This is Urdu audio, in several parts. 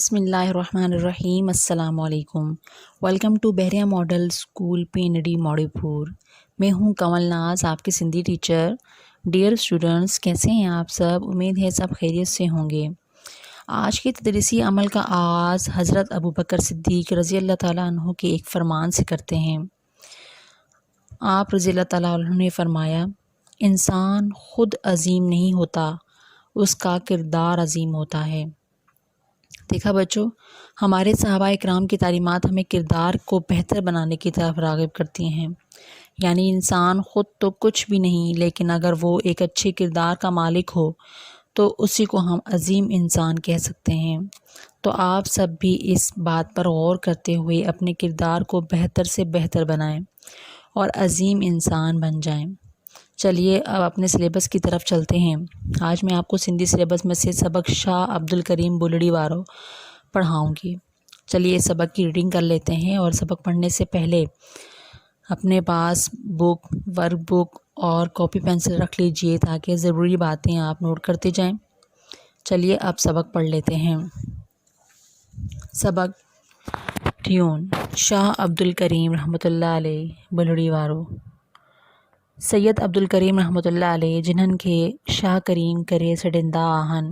بسم اللہ الرحمن الرحیم۔ السلام علیکم۔ ویلکم ٹو بحریہ ماڈل اسکول پینڈی موڑی پور۔ میں ہوں کنول ناز، آپ کے سندھی ٹیچر۔ ڈیئر اسٹوڈنٹس، کیسے ہیں آپ سب؟ امید ہے سب خیریت سے ہوں گے۔ آج کے تدریسی عمل کا آغاز حضرت ابوبکر صدیق رضی اللہ تعالیٰ عنہ کے ایک فرمان سے کرتے ہیں۔ آپ رضی اللہ تعالیٰ عنہ نے فرمایا، انسان خود عظیم نہیں ہوتا، اس کا کردار عظیم ہوتا ہے۔ دیکھا بچوں، ہمارے صحابہ اکرام کی تعلیمات ہمیں کردار کو بہتر بنانے کی طرف راغب کرتی ہیں۔ یعنی انسان خود تو کچھ بھی نہیں، لیکن اگر وہ ایک اچھے کردار کا مالک ہو تو اسی کو ہم عظیم انسان کہہ سکتے ہیں۔ تو آپ سب بھی اس بات پر غور کرتے ہوئے اپنے کردار کو بہتر سے بہتر بنائیں اور عظیم انسان بن جائیں۔ چلیے اب اپنے سلیبس کی طرف چلتے ہیں۔ آج میں آپ کو سندھی سلیبس میں سے سبق شاہ عبدالکریم بلڑی وارو پڑھاؤں گی۔ چلیے سبق کی ریڈنگ کر لیتے ہیں، اور سبق پڑھنے سے پہلے اپنے پاس بک، ورک بک اور کاپی پینسل رکھ لیجئے تاکہ ضروری باتیں آپ نوٹ کرتے جائیں۔ چلیے اب سبق پڑھ لیتے ہیں۔ سبق ٹیون: شاہ عبدالکریم رحمۃ اللہ علیہ بلڑی وارو۔ سید عبدالکریم رحمۃ اللہ علیہ جنہن کے شاہ کریم کرے سڈندہ آہن۔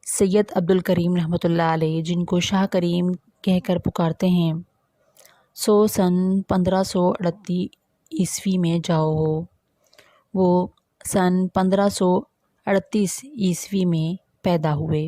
سید عبدالکریم رحمۃ اللہ علیہ جن کو شاہ کریم کہہ کر پکارتے ہیں، سو سن 1538 عیسوی میں جاؤ ہو۔ وہ سن 1538 عیسوی میں پیدا ہوئے۔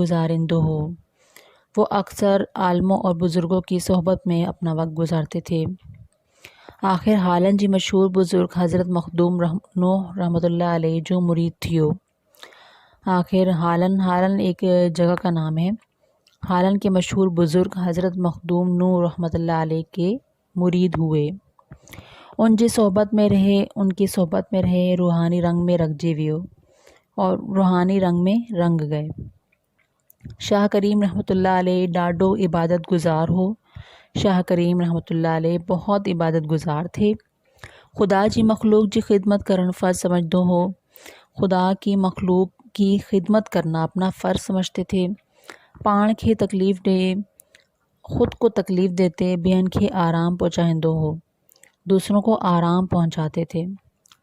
گزارندو ہو۔ وہ اکثر عالموں اور بزرگوں کی صحبت میں اپنا وقت گزارتے تھے۔ آخر حالن جی مشہور بزرگ حضرت مخدوم نوح رحمۃ اللہ علیہ جو مرید تھیو۔ آخر حالن ایک جگہ کا نام ہے۔ حالن کے مشہور بزرگ حضرت مخدوم نوح رحمۃ اللہ علیہ کے مرید ہوئے۔ ان کی صحبت میں رہے روحانی رنگ میں رکھ جیویو، اور روحانی رنگ میں رنگ گئے۔ شاہ کریم رحمۃ اللہ علیہ ڈاڈو عبادت گزار ہو۔ شاہ کریم رحمۃ اللہ علیہ بہت عبادت گزار تھے۔ خدا جی مخلوق جی خدمت کرن فرض سمجھدو ہو۔ خدا کی مخلوق کی خدمت کرنا اپنا فرض سمجھتے تھے۔ پان کے تکلیف دے، خود کو تکلیف دیتے، بیان کے آرام پہنچائندو ہو، دوسروں کو آرام پہنچاتے تھے۔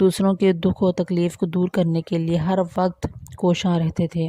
دوسروں کے دکھ و تکلیف کو دور کرنے کے لیے ہر وقت کوشاں رہتے تھے۔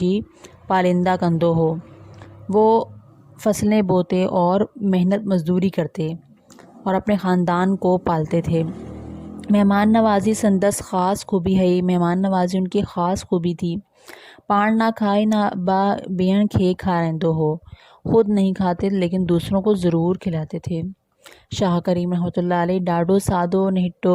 جی پالندہ کندو ہو۔ وہ فصلیں بوتے اور محنت مزدوری کرتے اور اپنے خاندان کو پالتے تھے۔ مہمان نوازی سندس خاص خوبی ہے۔ مہمان نوازی ان کی خاص خوبی تھی۔ پان نہ کھائے نہ با بیان کھے کھارندو ہو، خود نہیں کھاتے لیکن دوسروں کو ضرور کھلاتے تھے۔ شاہ کریم رحمۃ اللہ علیہ ڈاڈو سادو نہٹو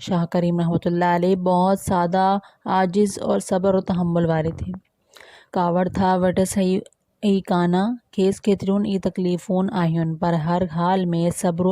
شاہ کریم رحمۃ اللہ علیہ بہت سادہ، عاجز اور صبر و تحمل والے تھے۔ کاوڑ تھا وٹس ای کانا کھیس کھیترون ای تکلیفون آہیون، پر ہر حال میں صبر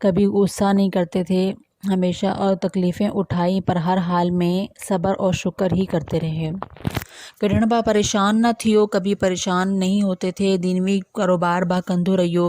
کبھی غصہ نہیں کرتے تھے ہمیشہ، اور تکلیفیں اٹھائی پر ہر حال میں صبر اور شکر ہی کرتے رہے۔ کڈھن با پریشان نہ تھیو، کبھی پریشان نہیں ہوتے تھے۔ دینوی کاروبار با کندو رہیو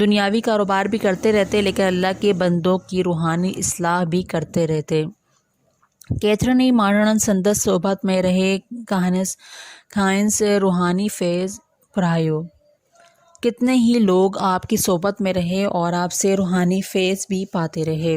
دنیاوی کاروبار بھی کرتے رہتے لیکن اللہ کے بندوں کی روحانی اصلاح بھی کرتے رہتے۔ کیتھرنی ماڑن سندس صحبت میں رہے کھائنس روحانی فیض پڑھائیو۔ کتنے ہی لوگ آپ کی صحبت میں رہے اور آپ سے روحانی فیض بھی پاتے رہے۔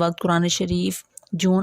وقت قرآن شریف جون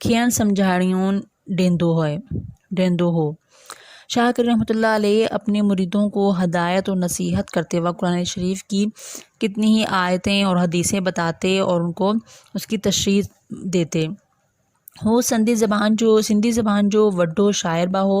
کھین سمجھاڑیون ڈیندو ہو۔ شاہ کریم رحمۃ اللہ علیہ اپنے مریدوں کو ہدایت اور نصیحت کرتے وقت قرآن شریف کی کتنی ہی آیتیں اور حدیثیں بتاتے اور ان کو اس کی تشریح دیتے۔ وہ سندھی زبان جو وڈو شاعر با ہو،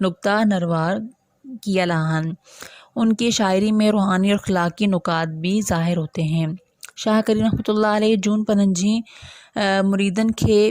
نکتہ نروار کیا لاہن۔ ان کی شاعری میں روحانی اور اخلاقی نکات بھی ظاہر ہوتے ہیں۔ شاہ کریم رحمۃ اللہ علیہ جون پنہنجی مریدن کے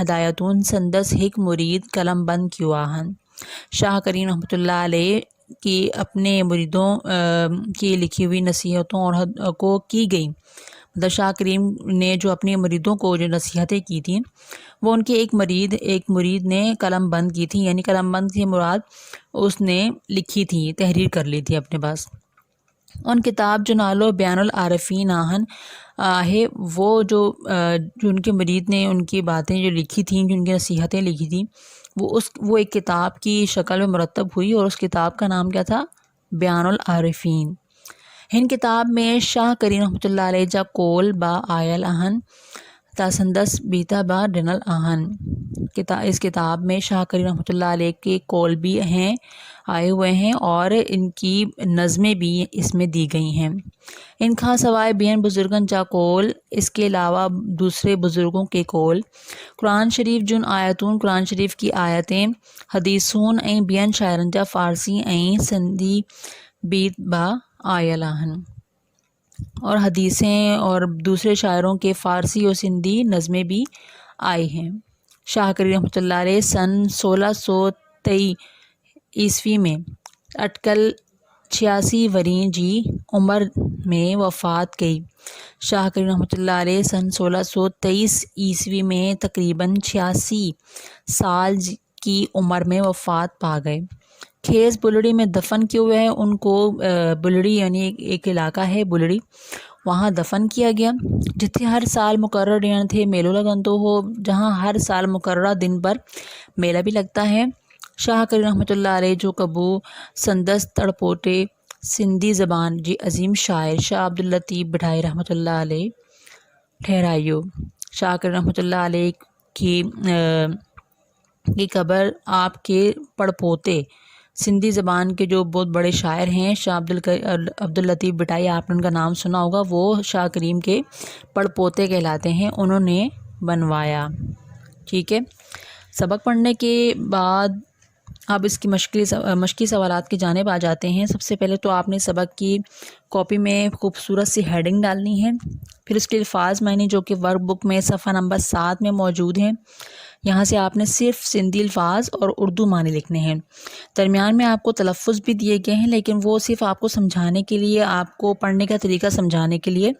ہدایتون سندس ہک مرید قلم بند کیو آہن۔ شاہ کریم رحمۃ اللہ علیہ کی اپنے مریدوں کی لکھی ہوئی نصیحتوں اور کو کی گئی، مطلب شاہ کریم نے جو اپنے مریدوں کو جو نصیحتیں کی تھیں وہ ان کے ایک مرید نے قلم بند کی تھی، یعنی قلم بند سے مراد اس نے لکھی تھی، تحریر کر لی تھی اپنے پاس۔ ان کتاب جو نالو بیان العارفین آہن ہے، وہ جو ان کے مرید نے ان کی باتیں جو لکھی تھیں، جو ان کی نصیحتیں لکھی تھیں، وہ ایک کتاب کی شکل میں مرتب ہوئی، اور اس کتاب کا نام کیا تھا؟ بیان العارفین۔ ہن کتاب میں شاہ کریم رحمۃ اللہ علیہ جا کول با آیل آہن تاسندس بیتا با ڈنل آہن۔ اس کتاب میں شاہ کریم رحمۃ اللہ علیہ کے کول بھی ہیں، آئے ہوئے ہیں، اور ان کی نظمیں بھی اس میں دی گئی ہیں۔ ان کا سوائے بین بزرگن جا کول، اس کے علاوہ دوسرے بزرگوں کے کول، قرآن شریف جن آیتون، قرآن شریف کی آیتیں، حدیثون این بین شاعرن جا فارسی این سندھی بیت با آیل آہن، اور حدیثیں اور دوسرے شاعروں کے فارسی اور سندھی نظمیں بھی آئی ہیں۔ شاہ کریم رحمۃ اللہ علیہ سن 1623 عیسوی میں اٹکل 86 وریں جی عمر میں وفات کی۔ شاہ کریم رحمۃ اللہ علیہ سن 1623 عیسوی میں تقریباً 86 سال کی عمر میں وفات پا گئے۔ کھیز بلڑی میں دفن کیے ہوئے ہیں ان کو، بلڑی یعنی ایک علاقہ ہے بلڑی، وہاں دفن کیا گیا، جتنے ہر سال مقرر ڈین تھے میلو لگن تو ہو، جہاں ہر سال مقررہ دن پر میلہ بھی لگتا ہے۔ شاہ کریم رحمۃ اللہ علیہ جو کبو سندس تڑپوٹے سندھی زبان جی عظیم شاعر شاہ عبداللطیف بٹھائی رحمۃ اللہ علیہ ٹھہرائیو۔ شاہ کریم رحمۃ اللہ علیہ کی قبر آپ کے پڑپوتے سندھی زبان کے جو بہت بڑے شاعر ہیں شاہ عبداللطیف بٹائی، آپ نے ان کا نام سنا ہوگا، وہ شاہ کریم کے پڑپوتے کہلاتے ہیں، انہوں نے بنوایا۔ ٹھیک ہے، سبق پڑھنے کے بعد اب اس کی مشقی سوالات کی جانب آ جاتے ہیں۔ سب سے پہلے تو آپ نے سبق کی کاپی میں خوبصورت سی ہیڈنگ ڈالنی ہے، پھر اس کے الفاظ معنی جو کہ ورک بک میں صفحہ نمبر 7 میں موجود ہیں، یہاں سے آپ نے صرف سندھی الفاظ اور اردو معنی لکھنے ہیں۔ درمیان میں آپ کو تلفظ بھی دیے گئے ہیں، لیکن وہ صرف آپ کو سمجھانے کے لیے، آپ کو پڑھنے کا طریقہ سمجھانے کے لیے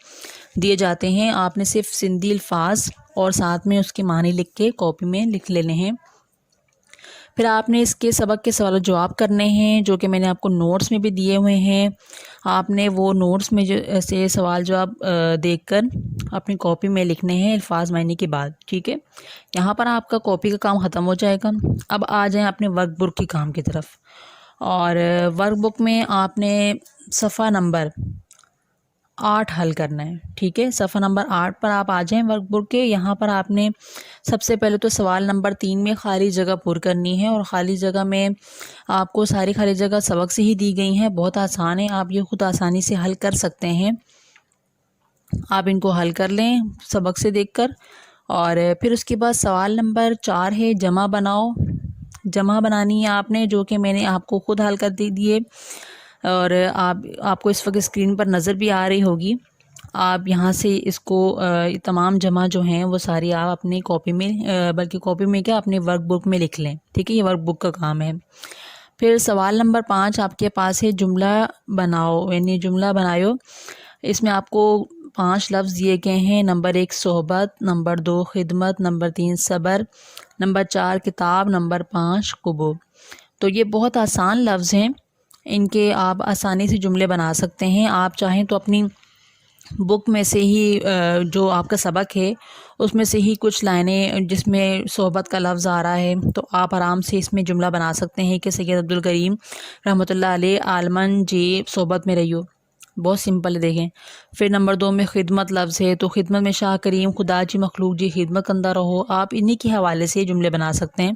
دیے جاتے ہیں۔ آپ نے صرف سندھی الفاظ اور ساتھ میں اس کے معنی لکھ کے کاپی میں لکھ لینے ہیں۔ پھر آپ نے اس کے سبق کے سوال و جواب کرنے ہیں، جو کہ میں نے آپ کو نوٹس میں بھی دیے ہوئے ہیں۔ آپ نے وہ نوٹس میں سے سوال جواب دیکھ کر اپنی کاپی میں لکھنے ہیں الفاظ معنی کے بعد۔ ٹھیک ہے، یہاں پر آپ کا کاپی کا کام ختم ہو جائے گا۔ اب آ جائیں اپنے ورک بک کے کام کی طرف، اور ورک بک میں آپ نے صفحہ نمبر 8 حل کرنا ہے۔ ٹھیک ہے، صفحہ نمبر 8 پر آپ آ جائیں ورک بک کے۔ یہاں پر آپ نے سب سے پہلے تو سوال نمبر 3 میں خالی جگہ پر کرنی ہے، اور خالی جگہ میں آپ کو ساری خالی جگہ سبق سے ہی دی گئی ہیں، بہت آسان ہے، آپ یہ خود آسانی سے حل کر سکتے ہیں۔ آپ ان کو حل کر لیں سبق سے دیکھ کر، اور پھر اس کے بعد سوال نمبر 4 ہے جمع بناؤ۔ جمع بنانی ہے آپ نے، جو کہ میں نے آپ کو خود حل کر دیے، اور آپ کو اس وقت اسکرین پر نظر بھی آ رہی ہوگی۔ آپ یہاں سے اس کو تمام جمع جو ہیں وہ ساری آپ اپنی کاپی میں، بلکہ کاپی میں کیا اپنے ورک بک میں لکھ لیں۔ ٹھیک ہے، یہ ورک بک کا کام ہے۔ پھر سوال نمبر 5 آپ کے پاس ہے جملہ بناؤ، یعنی جملہ بنائیو۔ اس میں آپ کو 5 لفظ دیے گئے ہیں۔ نمبر 1 صحبت، نمبر 2 خدمت، نمبر 3 صبر، نمبر 4 کتاب، نمبر 5 قبو۔ تو یہ بہت آسان لفظ ہیں، ان کے آپ آسانی سے جملے بنا سکتے ہیں۔ آپ چاہیں تو اپنی بک میں سے ہی جو آپ کا سبق ہے اس میں سے ہی کچھ لائنیں جس میں صحبت کا لفظ آ رہا ہے تو آپ آرام سے اس میں جملہ بنا سکتے ہیں کہ سید عبدالکریم رحمۃ اللہ علیہ عالمن جی صحبت میں رہیو۔ بہت سمپل ہے، دیکھیں۔ پھر نمبر 2 میں خدمت لفظ ہے، تو خدمت میں شاہ کریم خدا جی مخلوق جی خدمت کندہ رہو، آپ انہی کے حوالے سے جملے بنا سکتے ہیں۔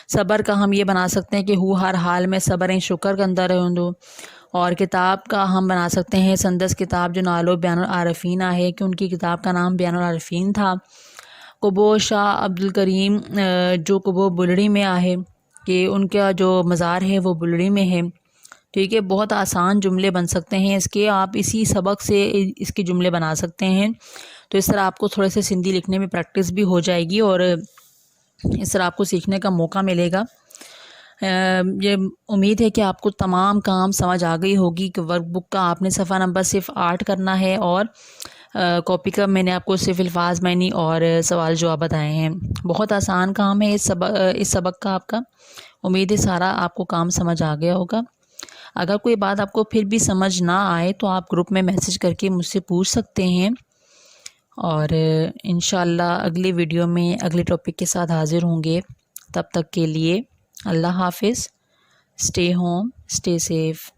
صبر کا ہم یہ بنا سکتے ہیں کہ ہو ہر حال میں صبر شکر کندہ رہوں دو، اور کتاب کا ہم بنا سکتے ہیں سندس کتاب جو نالو بیان العارفین ہے، کہ ان کی کتاب کا نام بیان العارفین تھا۔ قبو شاہ عبدالکریم جو قبو بلڑی میں ہے، کہ ان کا جو مزار ہے وہ بلڑی میں ہے۔ ٹھیک ہے، بہت آسان جملے بن سکتے ہیں اس کے، آپ اسی سبق سے اس کے جملے بنا سکتے ہیں۔ تو اس طرح آپ کو تھوڑے سے سندھی لکھنے میں پریکٹس بھی ہو جائے گی، اور اس طرح آپ کو سیکھنے کا موقع ملے گا۔ یہ امید ہے کہ آپ کو تمام کام سمجھ آ گئی ہوگی کہ ورک بک کا آپ نے صفحہ نمبر صرف 8 کرنا ہے، اور کاپی کا میں نے آپ کو صرف الفاظ معنی اور سوال جواب بتائے ہیں۔ بہت آسان کام ہے اس سبق کا آپ کا۔ امید ہے سارا آپ کو کام سمجھ آ گیا ہوگا۔ اگر کوئی بات آپ کو پھر بھی سمجھ نہ آئے تو آپ گروپ میں میسج کر کے مجھ سے پوچھ سکتے ہیں، اور انشاءاللہ اگلی ویڈیو میں اگلے ٹاپک کے ساتھ حاضر ہوں گے۔ تب تک کے لیے اللہ حافظ۔ Stay home, stay safe.